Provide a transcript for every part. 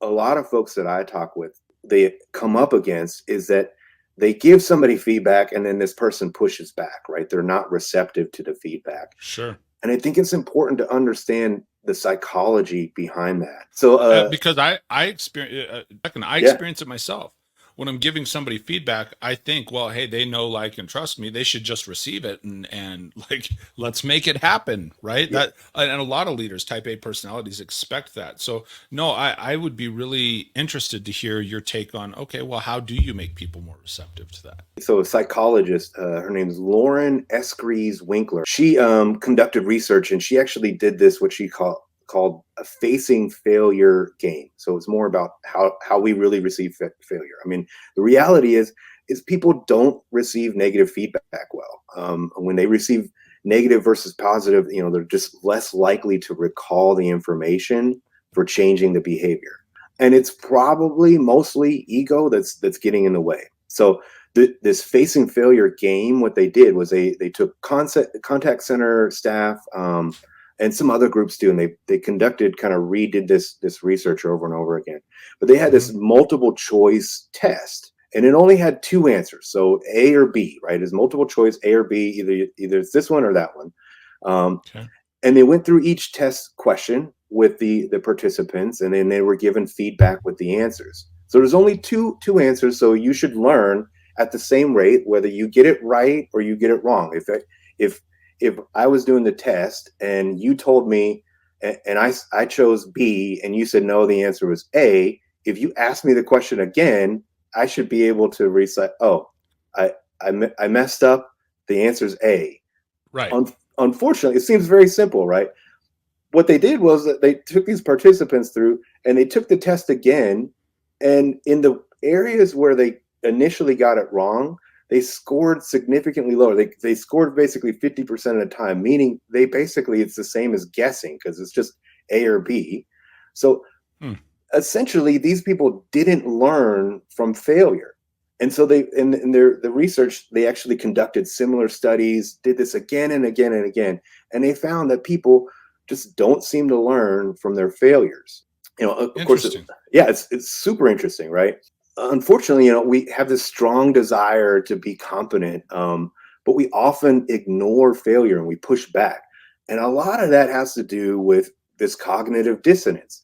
a lot of folks that I talk with, they come up against is that they give somebody feedback and then this person pushes back, right? They're not receptive to the feedback. Sure. And I think it's important to understand the psychology behind that. So, Because I experience I yeah, experience it myself. When I'm giving somebody feedback, I think, well, hey, they know, like, and trust me. They should just receive it and like, let's make it happen, right? yeah. That, and a lot of leaders, Type A personalities, expect that. So, no, I would be really interested to hear your take on, okay, well, how do you make people more receptive to that? So a psychologist, her name is Lauren Escrees Winkler. She conducted research and she actually did this, what she called a facing failure game. So it's more about how we really receive failure. I mean, the reality is people don't receive negative feedback well. When they receive negative versus positive, they're just less likely to recall the information for changing the behavior. And it's probably mostly ego that's getting in the way. So this facing failure game, what they did was they took contact center staff, and some other groups too, and they conducted, kind of redid this research over and over again. But they had this Hmm. multiple choice test, and it only had two answers, so A or B, right? Is multiple choice A or B, either it's this one or that one. Um, Okay. and they went through each test question with the participants, and then they were given feedback with the answers. So there's only two answers, so you should learn at the same rate whether you get it right or you get it wrong. If if I was doing the test and you told me, and I chose B and you said no, the answer was A. If you ask me the question again, I should be able to recite, oh, i I messed up, the answer is A. Right. Unfortunately, it seems very simple, right? What they did was that they took these participants through and they took the test again. And in the areas where they initially got it wrong, they scored significantly lower. They scored basically 50% of the time, meaning they basically, it's the same as guessing because it's just A or B. So Hmm. essentially, these people didn't learn from failure. And so they, in their the research, they actually conducted similar studies, did this again and again and again, and they found that people just don't seem to learn from their failures. Of course, Interesting. yeah, it's super interesting, right? Unfortunately, we have this strong desire to be competent, but we often ignore failure and we push back, and a lot of that has to do with this cognitive dissonance.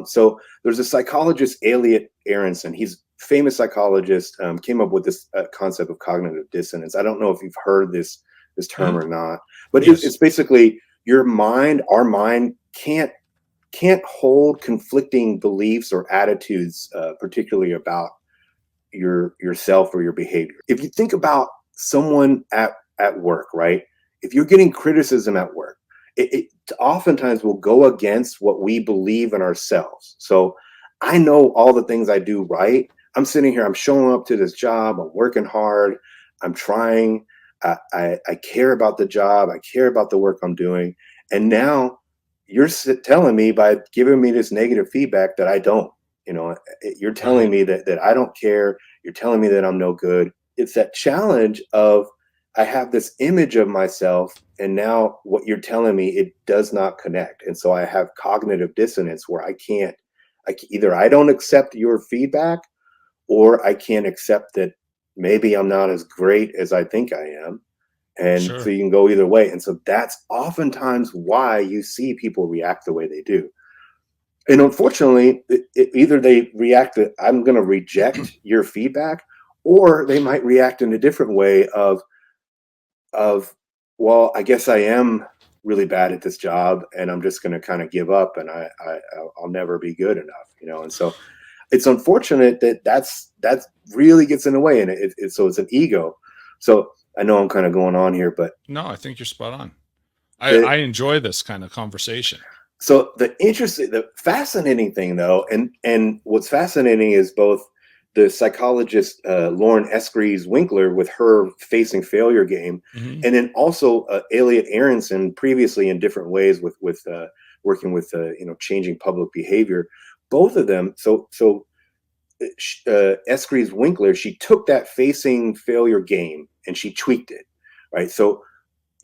So there's a psychologist, Elliot Aronson. He's a famous psychologist, came up with this concept of cognitive dissonance. I don't know if you've heard this term Hmm. or not, but Yes. it's basically our mind can't hold conflicting beliefs or attitudes, particularly about yourself or your behavior. If you think about someone at work, right? If you're getting criticism at work, it oftentimes will go against what we believe in ourselves. So I know all the things I do right. I'm sitting here, I'm showing up to this job, I'm working hard, I'm trying, I care about the job, I care about the work I'm doing. And now you're telling me by giving me this negative feedback that I don't. You're telling Right. me that I don't care. You're telling me that I'm no good. It's that challenge of, I have this image of myself, and now what you're telling me, it does not connect. And so I have cognitive dissonance where either I don't accept your feedback, or I can't accept that maybe I'm not as great as I think I am. And so Sure. you can go either way. And so that's oftentimes why you see people react the way they do. And unfortunately, either they react that I'm going to reject your feedback, or they might react in a different way of, well, I guess I am really bad at this job, and I'm just going to kind of give up, and I'll never be good enough. And so it's unfortunate that really gets in the way, and so it's an ego. So I know I'm kind of going on here, but No, I think you're spot on. the I enjoy this kind of conversation. so the fascinating thing, though, and what's fascinating is both the psychologist, Lauren Escrees Winkler, with her facing failure game, Hmm. and then also Elliot Aronson, previously in different ways with working with changing public behavior. Both of them. So Escrees Winkler, she took that facing failure game and she tweaked it, right? So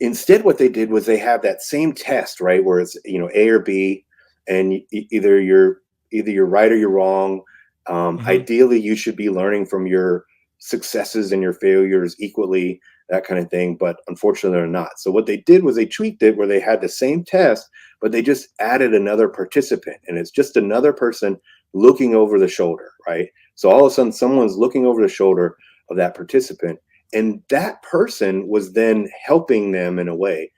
instead, what they did was they have that same test, right, where it's A or B, and either either you're right or you're wrong. Hmm. Ideally, you should be learning from your successes and your failures equally, that kind of thing. But unfortunately, they're not. So what they did was they tweaked it where they had the same test, but they just added another participant, and it's just another person looking over the shoulder, right? So all of a sudden, someone's looking over the shoulder of that participant, and that person was then helping them in a way.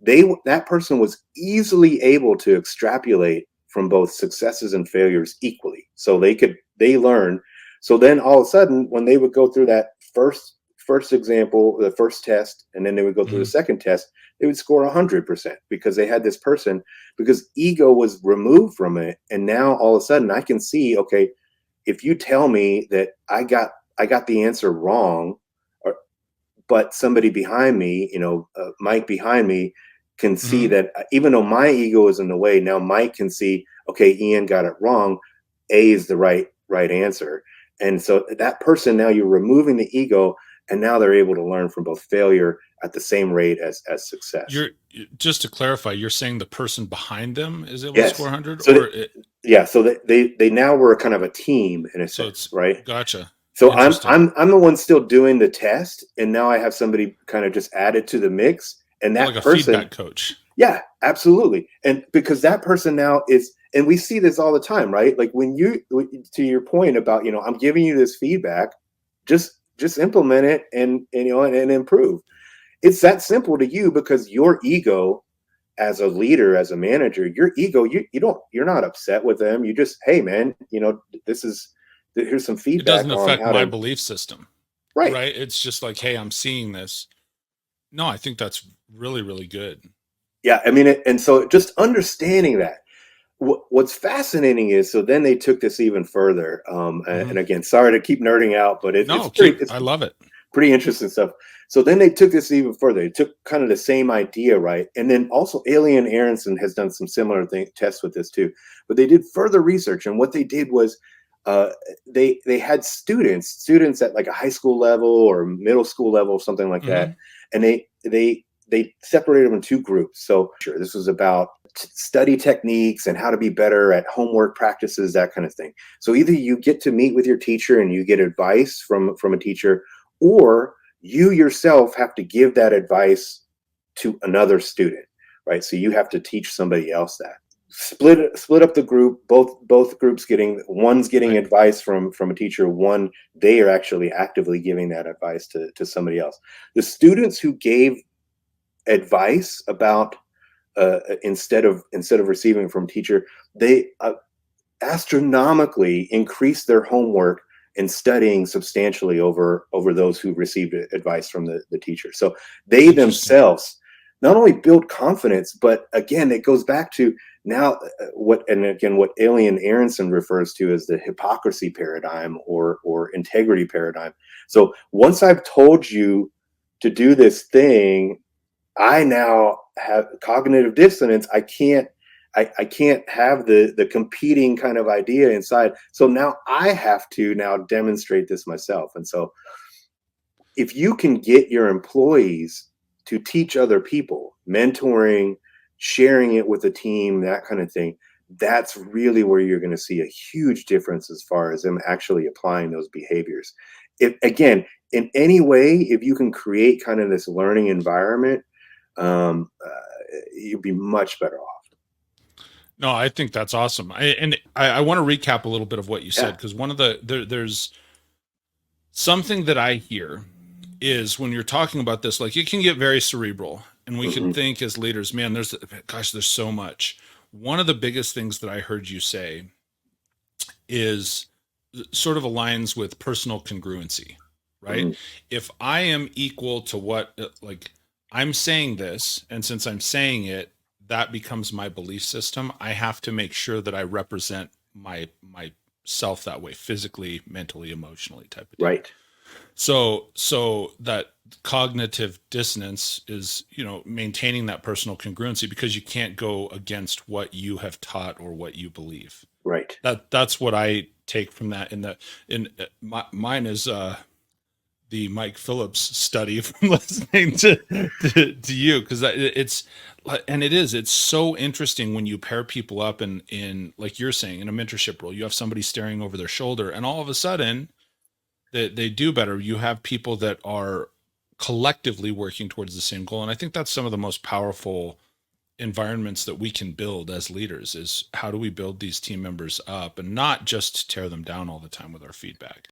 That person was easily able to extrapolate from both successes and failures equally, so they learn. So then all of a sudden, when they would go through that first example, the first test, and then they would go through the Hmm. second test, they would score 100% because they had this person, because ego was removed from it. And now all of a sudden I can see, okay, if you tell me that I got the answer wrong, or, but somebody behind me, Mike behind me, can see Hmm. that even though my ego is in the way, now Mike can see, okay, Ian got it wrong. A is the right answer. And so that person, now you're removing the ego, and now they're able to learn from both failure at the same rate as success. You're just to clarify, you're saying the person behind them is able to score Yes. 100, So or that, yeah, so they now were kind of a team in a so sense, it's right? gotcha. So I'm Interesting. I'm I'm the one still doing the test, and now I have somebody kind of just added to the mix, and Like that a person, feedback coach. yeah, absolutely, and because that person now is, and we see this all the time, right? Like when to your point about, I'm giving you this feedback, just implement it, and improve. It's that simple to you, because your ego, as a leader, as a manager, your ego, you're not upset with them. You just, hey man, this is here's some It doesn't feedback on affect how my to. belief system, Right. right? It's just like, hey, I'm seeing this. No, I think that's really, really good. Yeah, I mean, and so just understanding that. What's fascinating is, so then they took this even further. Hmm. And again, sorry to keep nerding out, but No, keep. it's I love it. pretty interesting stuff. So then they took this even further. They took kind of the same idea, right? And then also Alien Aronson has done some similar tests with this too. But they did further research, and what they did was, uh, they had students at like a high school level or middle school level, something like that, Hmm. and they separated them in two groups. So sure, this was about study techniques and how to be better at homework practices, that kind of thing. So either you get to meet with your teacher and you get advice from a teacher, or you yourself have to give that advice to another student, right? So you have to teach somebody else that. Split up the group, both groups getting, one's getting Right. advice from a teacher, one, they are actually actively giving that advice to somebody else. The students who gave advice about, instead of receiving from teacher, they astronomically increased their homework and studying substantially over those who received advice from the teacher. So they Interesting. themselves not only build confidence, but again, it goes back to now, what Alien Aronson refers to as the hypocrisy paradigm, or integrity paradigm. So once I've told you to do this thing, I now have cognitive dissonance. I can't have the competing kind of idea inside. So now I have to now demonstrate this myself. And so if you can get your employees to teach other people, mentoring, sharing it with a team, that kind of thing, that's really where you're going to see a huge difference as far as them actually applying those behaviors. If again, in any way, if you can create kind of this learning environment, you'd be much better off. No, I think that's awesome. I want to recap a little bit of what you said, Yeah. because one of there's something that I hear is when you're talking about this, like it can get very cerebral, and we can Hmm. think as leaders, man, there's so much. One of the biggest things that I heard you say is sort of aligns with personal congruency, right? Hmm. If I am equal to what, like, I'm saying this, and since I'm saying it, that becomes my belief system. I have to make sure that I represent myself that way, physically, mentally, emotionally, type of deal. Right. So that cognitive dissonance is, maintaining that personal congruency, because you can't go against what you have taught or what you believe. Right. That's what I take from that. In mine is the Mike Phillips study from listening to you, because it's, and it's so interesting when you pair people up in like you're saying, in a mentorship role. You have somebody staring over their shoulder, and all of a sudden they do better. You have people that are collectively working towards the same goal, and I think that's some of the most powerful environments that we can build as leaders. Is how do we build these team members up and not just tear them down all the time with our feedback.